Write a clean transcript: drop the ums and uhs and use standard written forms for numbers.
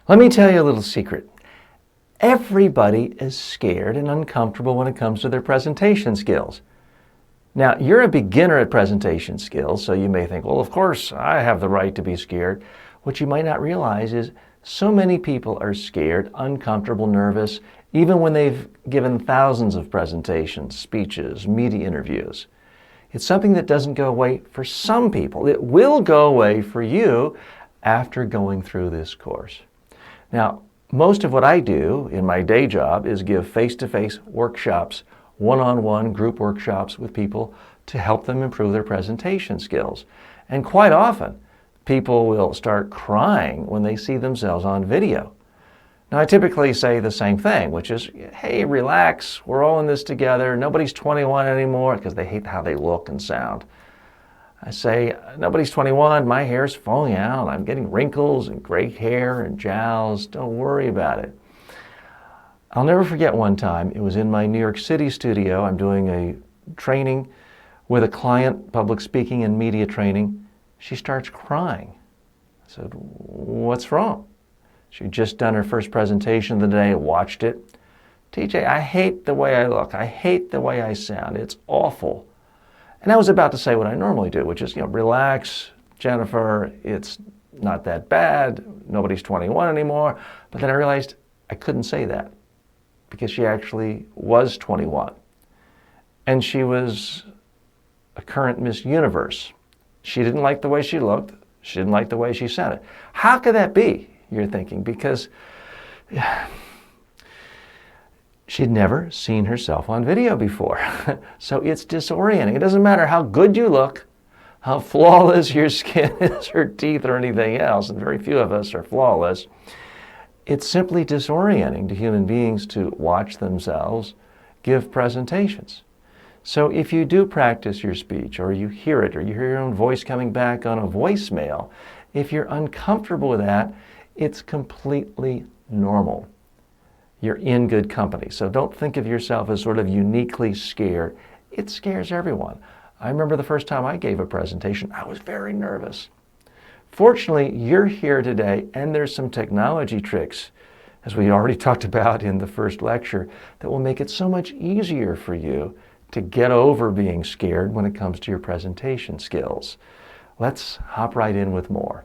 Let me tell you a little secret. Everybody is scared and uncomfortable when it comes to their presentation skills. Now, you're a beginner at presentation skills, so you may think, well, of course, I have the right to be scared. What you might not realize is so many people are scared, uncomfortable, nervous, even when they've given thousands of presentations, speeches, media interviews. It's something that doesn't go away for some people. It will go away for you after going through this course. Now, most of what I do in my day job is give face-to-face workshops, one-on-one group workshops with people to help them improve their presentation skills. And quite often, people will start crying when they see themselves on video. Now, I typically say the same thing, which is, hey, relax, we're all in this together. Nobody's 21 anymore, because they hate how they look and sound. I say, nobody's 21, my hair's falling out, I'm getting wrinkles and gray hair and jowls, don't worry about it. I'll never forget one time, it was in my New York City studio, I'm doing a training with a client, public speaking and media training. She starts crying. I said, what's wrong? She'd just done her first presentation of the day, watched it. TJ, I hate the way I look, I hate the way I sound, it's awful. And I was about to say what I normally do, which is, relax, Jennifer, it's not that bad, nobody's 21 anymore. But then I realized I couldn't say that because she actually was 21. And she was a current Miss Universe. She didn't like the way she looked. She didn't like the way she sounded. How could that be, you're thinking? Because she'd never seen herself on video before. So it's disorienting. It doesn't matter how good you look, how flawless your skin is, or teeth, or anything else, and very few of us are flawless. It's simply disorienting to human beings to watch themselves give presentations. So if you do practice your speech, or you hear it, or you hear your own voice coming back on a voicemail, if you're uncomfortable with that, it's completely normal. You're in good company. So don't think of yourself as sort of uniquely scared. It scares everyone. I remember the first time I gave a presentation, I was very nervous. Fortunately, you're here today, and there's some technology tricks, as we already talked about in the first lecture, that will make it so much easier for you to get over being scared when it comes to your presentation skills. Let's hop right in with more.